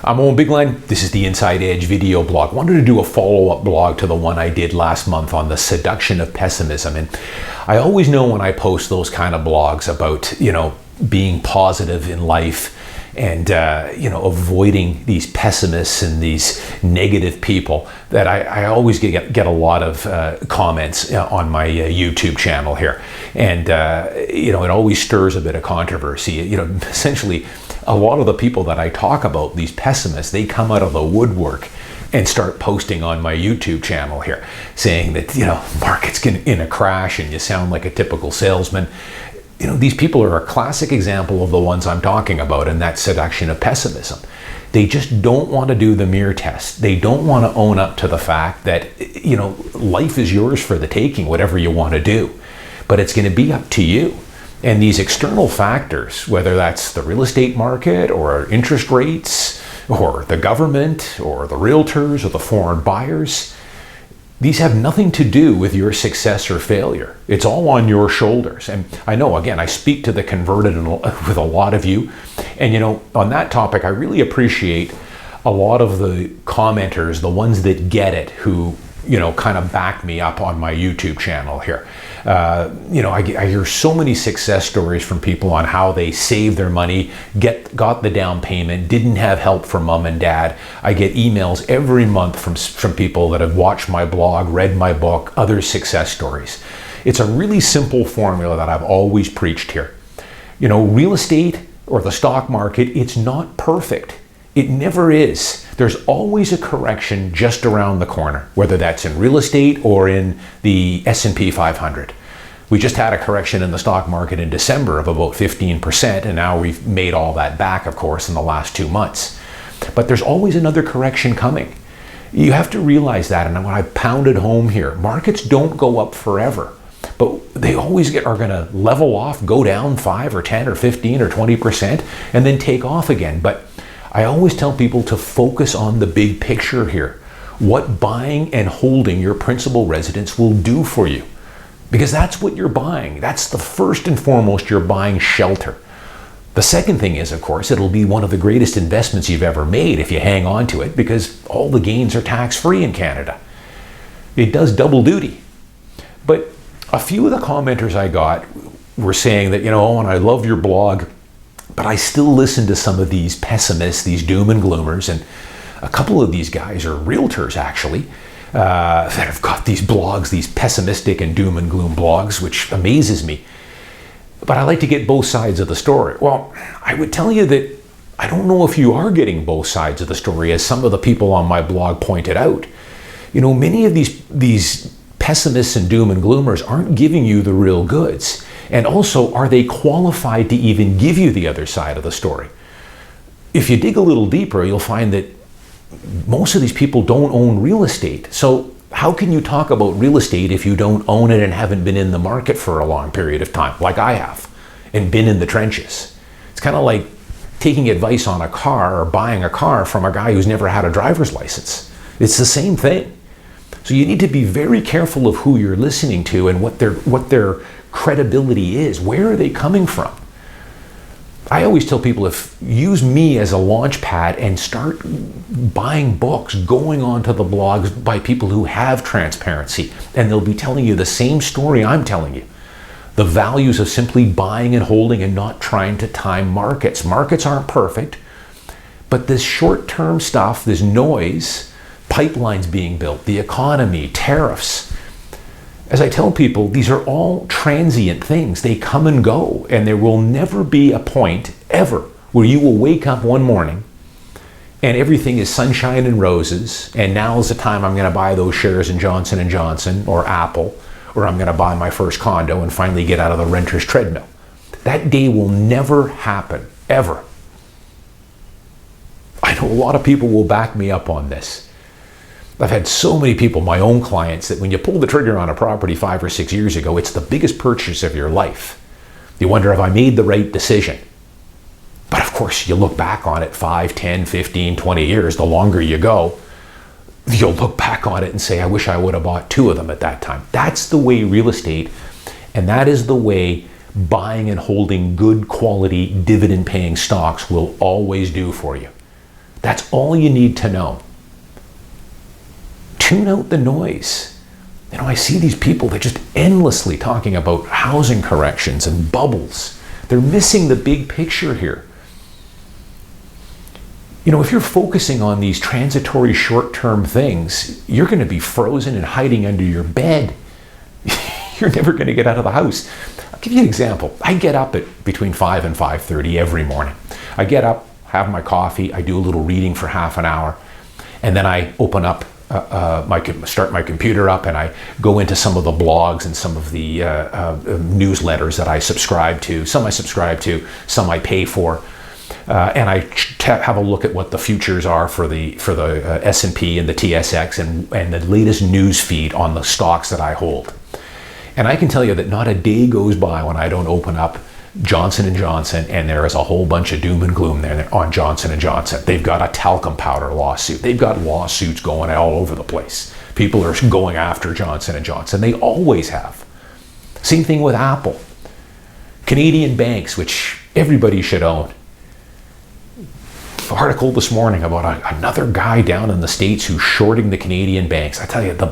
I'm Owen Bigland. This is the Inside Edge video blog. I wanted to do a follow-up blog to the one I did last month on the seduction of pessimism. And I always know when I post those kind of blogs about, being positive in life and, avoiding these pessimists and these negative people, that I always get a lot of comments on my YouTube channel here. And, it always stirs a bit of controversy. Essentially, a lot of the people that I talk about, these pessimists, they come out of the woodwork and start posting on my YouTube channel here, saying that, market's in a crash and you sound like a typical salesman. These people are a classic example of the ones I'm talking about, and that seduction of pessimism. They just don't want to do the mirror test. They don't want to own up to the fact that, life is yours for the taking, whatever you want to do. But it's going to be up to you. And these external factors, whether that's the real estate market or interest rates or the government or the realtors or the foreign buyers, these have nothing to do with your success or failure. It's all on your shoulders. And I know, again, I speak to the converted with a lot of you. And, on that topic, I really appreciate a lot of the commenters, the ones that get it, who kind of back me up on my YouTube channel here. I hear so many success stories from people on how they saved their money, got the down payment, didn't have help from mom and dad. I get emails every month from people that have watched my blog, read my book, other success stories. It's a really simple formula that I've always preached here. Real estate or the stock market, it's not perfect. It never is. There's always a correction just around the corner, whether that's in real estate or in the S&P 500. We just had a correction in the stock market in December of about 15%, and now we've made all that back, of course, in the last 2 months. But there's always another correction coming. You have to realize that, and when I pounded home here, markets don't go up forever, but they always are going to level off, go down 5 or 10 or 15 or 20%, and then take off again. But I always tell people to focus on the big picture here, what buying and holding your principal residence will do for you. Because that's what you're buying. That's the first and foremost, you're buying shelter. The second thing is, of course, it'll be one of the greatest investments you've ever made if you hang on to it, because all the gains are tax-free in Canada. It does double duty. But a few of the commenters I got were saying that, Owen, I love your blog, but I still listen to some of these pessimists, these doom and gloomers, and a couple of these guys are realtors, actually, that have got these blogs, these pessimistic and doom and gloom blogs, which amazes me. But I like to get both sides of the story. Well, I would tell you that I don't know if you are getting both sides of the story, as some of the people on my blog pointed out. Many of these pessimists and doom and gloomers aren't giving you the real goods. And also, are they qualified to even give you the other side of the story? If you dig a little deeper, you'll find that most of these people don't own real estate. So how can you talk about real estate if you don't own it and haven't been in the market for a long period of time, like I have, and been in the trenches? It's kind of like taking advice on a car or buying a car from a guy who's never had a driver's license. It's the same thing. So you need to be very careful of who you're listening to and what their credibility is. Where are they coming from? I always tell people, if use me as a launch pad and start buying books, going onto the blogs by people who have transparency, and they'll be telling you the same story I'm telling you. The values of simply buying and holding and not trying to time markets. Markets aren't perfect, but this short-term stuff, this noise, pipelines being built, the economy, tariffs. As I tell people, these are all transient things. They come and go, and there will never be a point ever where you will wake up one morning and everything is sunshine and roses, and now is the time I'm going to buy those shares in Johnson & Johnson or Apple, or I'm going to buy my first condo and finally get out of the renter's treadmill. That day will never happen, ever. I know a lot of people will back me up on this. I've had so many people, my own clients, that when you pull the trigger on a property 5 or 6 years ago, it's the biggest purchase of your life. You wonder, have I made the right decision? But of course, you look back on it 5, 10, 15, 20 years, the longer you go, you'll look back on it and say, I wish I would have bought 2 of them at that time. That's the way real estate, and that is the way buying and holding good quality dividend paying stocks will always do for you. That's all you need to know. Tune out the noise. You know, I see these people, they're just endlessly talking about housing corrections and bubbles. They're missing the big picture here. You know, if you're focusing on these transitory short-term things, you're going to be frozen and hiding under your bed. You're never going to get out of the house. I'll give you an example. I get up at between 5 and 5:30 every morning. I get up, have my coffee, I do a little reading for half an hour, and then I open up start my computer up, and I go into some of the blogs and some of the newsletters that I subscribe to. Some I subscribe to, some I pay for, and I have a look at what the futures are for the S&P and the TSX and the latest news feed on the stocks that I hold. And I can tell you that not a day goes by when I don't open up Johnson & Johnson, and there is a whole bunch of doom and gloom there on Johnson & Johnson. They've got a talcum powder lawsuit. They've got lawsuits going all over the place. People are going after Johnson & Johnson. They always have. Same thing with Apple. Canadian banks, which everybody should own. Article this morning about another guy down in the States who's shorting the Canadian banks. I tell you, the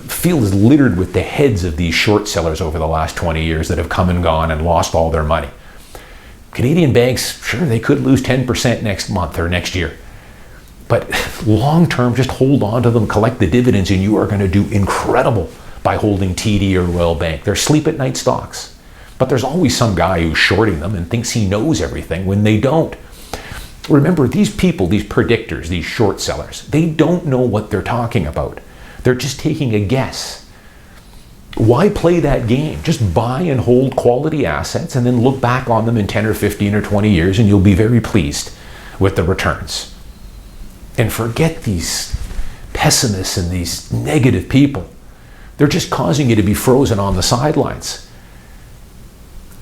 field is littered with the heads of these short sellers over the last 20 years that have come and gone and lost all their money. Canadian banks, sure, they could lose 10% next month or next year. But long term, just hold on to them, collect the dividends, and you are going to do incredible by holding TD or Royal Bank. They're sleep at night stocks. But there's always some guy who's shorting them and thinks he knows everything when they don't. Remember, these people, these predictors, these short sellers, they don't know what they're talking about. They're just taking a guess. Why play that game? Just buy and hold quality assets and then look back on them in 10 or 15 or 20 years and you'll be very pleased with the returns. And forget these pessimists and these negative people. They're just causing you to be frozen on the sidelines.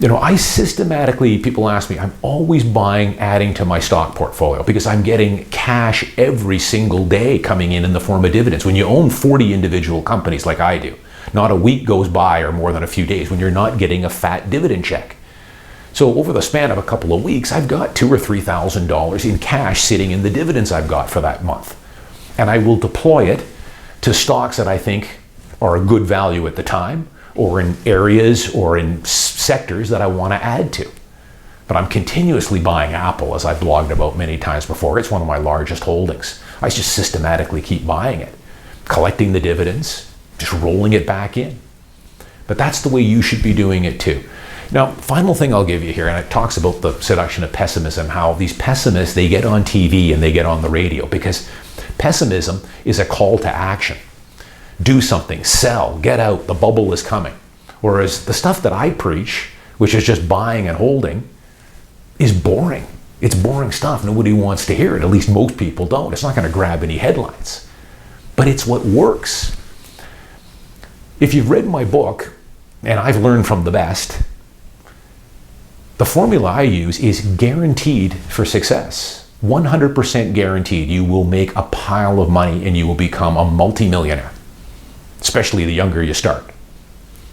You know, I systematically, people ask me, I'm always buying, adding to my stock portfolio because I'm getting cash every single day coming in the form of dividends. When you own 40 individual companies like I do, not a week goes by or more than a few days when you're not getting a fat dividend check. So over the span of a couple of weeks, I've got $2,000 or $3,000 in cash sitting in the dividends I've got for that month. And I will deploy it to stocks that I think are a good value at the time, or in areas or in sectors that I want to add to. But I'm continuously buying Apple, as I've blogged about many times before. It's one of my largest holdings. I just systematically keep buying it, collecting the dividends, just rolling it back in. But that's the way you should be doing it too. Now, final thing I'll give you here, and it talks about the seduction of pessimism, how these pessimists, they get on TV and they get on the radio because pessimism is a call to action. Do something, sell, get out, the bubble is coming. Whereas the stuff that I preach, which is just buying and holding, is boring. It's boring stuff. Nobody wants to hear it. At least most people don't. It's not going to grab any headlines. But it's what works. If you've read my book, and I've learned from the best, the formula I use is guaranteed for success. 100% guaranteed. You will make a pile of money and you will become a multimillionaire. Especially the younger you start.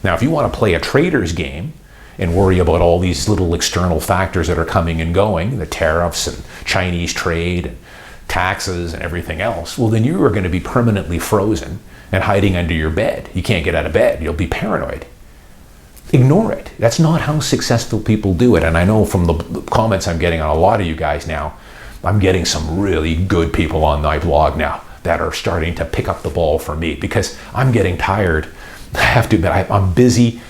Now, if you want to play a trader's game and worry about all these little external factors that are coming and going, the tariffs and Chinese trade and taxes and everything else, well, then you are going to be permanently frozen and hiding under your bed. You can't get out of bed. You'll be paranoid. Ignore it. That's not how successful people do it. And I know from the comments I'm getting on a lot of you guys now, I'm getting some really good people on my blog now that are starting to pick up the ball for me because I'm getting tired. I have to admit, I'm busy.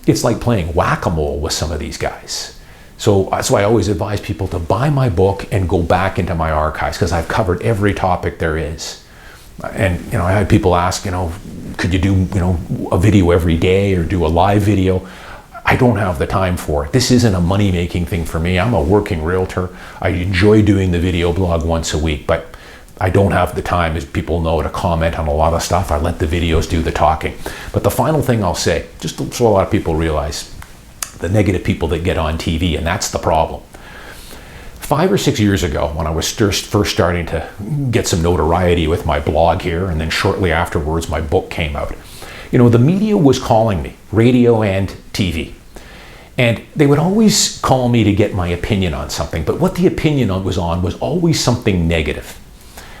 It's like playing whack-a-mole with some of these guys. So that's why I always advise people to buy my book and go back into my archives because I've covered every topic there is. And, you know, I had people ask, you know, could you do, you know, a video every day or do a live video? I don't have the time for it. This isn't a money-making thing for me. I'm a working realtor. I enjoy doing the video blog once a week, but I don't have the time, as people know, to comment on a lot of stuff. I let the videos do the talking. But the final thing I'll say, just so a lot of people realize, the negative people that get on TV, and that's the problem. 5 or 6 years ago, when I was first starting to get some notoriety with my blog here, and then shortly afterwards my book came out, you know, the media was calling me, radio and TV. And they would always call me to get my opinion on something, but what the opinion was always something negative.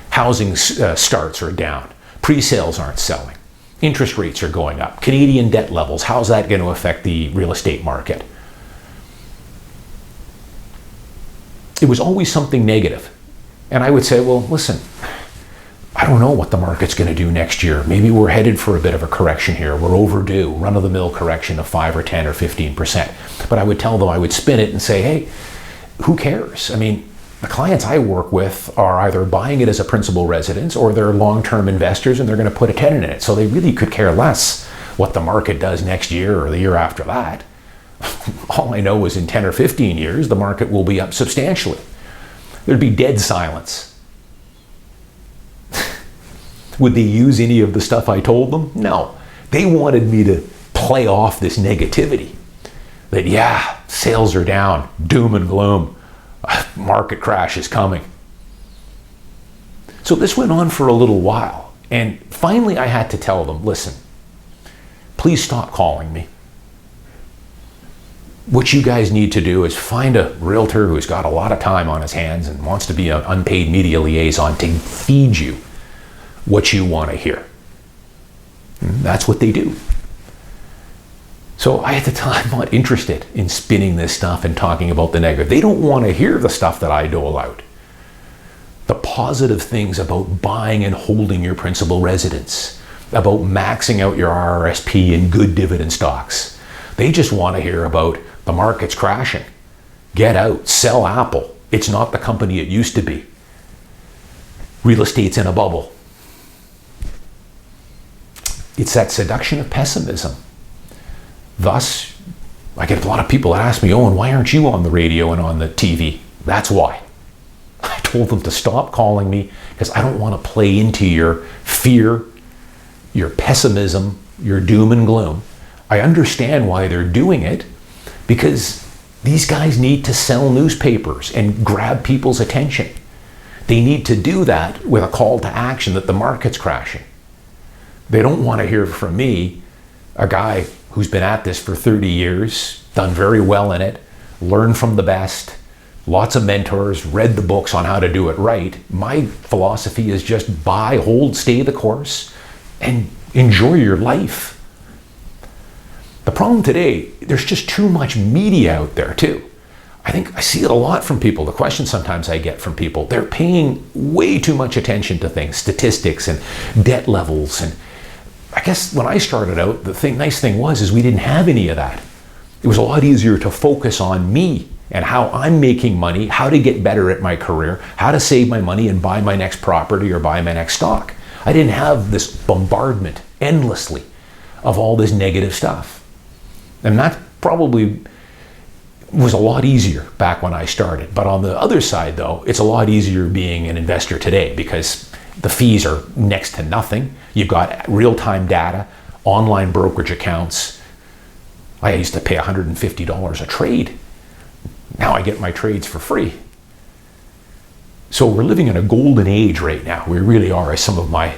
Housing starts are down, pre-sales aren't selling, interest rates are going up, Canadian debt levels, how's that going to affect the real estate market? It was always something negative. And I would say, well, listen, I don't know what the market's going to do next year. Maybe we're headed for a bit of a correction here. We're overdue, run-of-the-mill correction of 5 or 10 or 15%. But I would tell them, I would spin it and say, hey, who cares? I mean, the clients I work with are either buying it as a principal residence or they're long-term investors and they're going to put a tenant in it. So they really could care less what the market does next year or the year after that. All I know is in 10 or 15 years, the market will be up substantially. There'd be dead silence. Would they use any of the stuff I told them? No. They wanted me to play off this negativity. That, yeah, sales are down, doom and gloom, market crash is coming. So this went on for a little while. And finally I had to tell them, listen, please stop calling me. What you guys need to do is find a realtor who's got a lot of time on his hands and wants to be an unpaid media liaison to feed you what you want to hear. And that's what they do. So I at the time not interested in spinning this stuff and talking about the negative. They don't want to hear the stuff that I dole out. The positive things about buying and holding your principal residence, about maxing out your RRSP in good dividend stocks. They just want to hear about the market's crashing. Get out, sell Apple. It's not the company it used to be. Real estate's in a bubble. It's that seduction of pessimism. Thus, I get a lot of people that ask me, Owen, why aren't you on the radio and on the TV? That's why. I told them to stop calling me because I don't want to play into your fear, your pessimism, your doom and gloom. I understand why they're doing it because these guys need to sell newspapers and grab people's attention. They need to do that with a call to action that the market's crashing. They don't want to hear from me, a guy who's been at this for 30 years, done very well in it, learned from the best, lots of mentors, read the books on how to do it right. My philosophy is just buy, hold, stay the course, and enjoy your life. The problem today, there's just too much media out there too. I think I see it a lot from people. The question sometimes I get from people, they're paying way too much attention to things, statistics and debt levels. And I guess when I started out, nice thing was we didn't have any of that. It was a lot easier to focus on me and how I'm making money, how to get better at my career, how to save my money and buy my next property or buy my next stock. I didn't have this bombardment endlessly of all this negative stuff. And that probably was a lot easier back when I started. But on the other side though, it's a lot easier being an investor today because the fees are next to nothing. You've got real-time data, online brokerage accounts. I used to pay $150 a trade. Now I get my trades for free. So we're living in a golden age right now. We really are, as some of my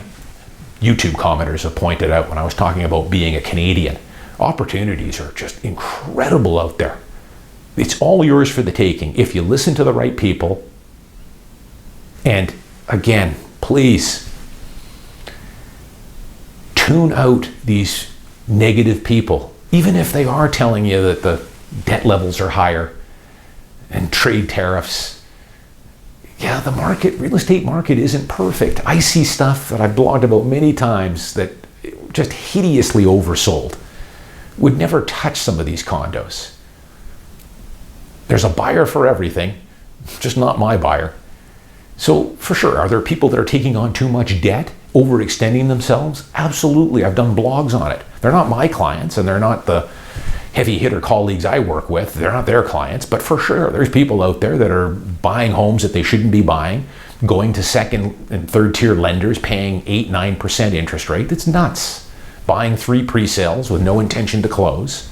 YouTube commenters have pointed out when I was talking about being a Canadian. Opportunities are just incredible out there. It's all yours for the taking if you listen to the right people. And again, please tune out these negative people, even if they are telling you that the debt levels are higher and trade tariffs. Yeah, the market, real estate market isn't perfect. I see stuff that I've blogged about many times that just hideously oversold. Would never touch some of these condos. There's a buyer for everything, just not my buyer. So for sure, are there people that are taking on too much debt, overextending themselves? Absolutely, I've done blogs on it. They're not my clients and they're not the heavy hitter colleagues I work with. They're not their clients, but for sure, there's people out there that are buying homes that they shouldn't be buying, going to second and third tier lenders, paying 8-9% interest rate. It's nuts. Buying 3 pre-sales with no intention to close.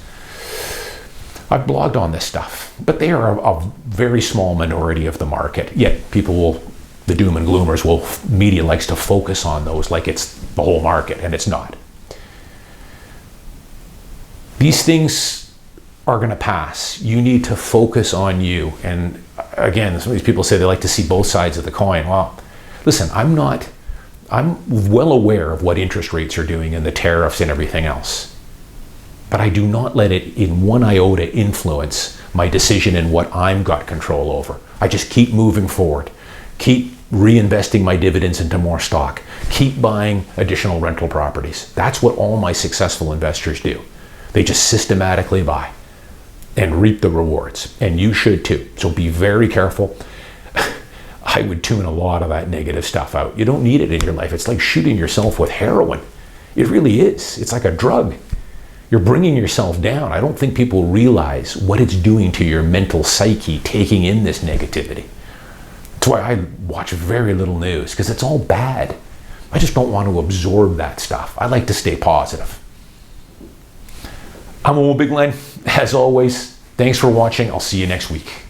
I've blogged on this stuff, but they are a very small minority of the market. Yet people will, the doom and gloomers media likes to focus on those like it's the whole market, and it's not. These things are going to pass. You need to focus on you. And again, some of these people say they like to see both sides of the coin. Well, listen, I'm well aware of what interest rates are doing and the tariffs and everything else. But I do not let it in one iota influence my decision in what I've got control over. I just keep moving forward, keep reinvesting my dividends into more stock, keep buying additional rental properties. That's what all my successful investors do. They just systematically buy and reap the rewards. And you should too. So be very careful. I would tune a lot of that negative stuff out. You don't need it in your life. It's like shooting yourself with heroin. It really is. It's like a drug. You're bringing yourself down. I don't think people realize what it's doing to your mental psyche, taking in this negativity. That's why I watch very little news, because it's all bad. I just don't want to absorb that stuff. I like to stay positive. I'm Owen Bigland. As always, thanks for watching. I'll see you next week.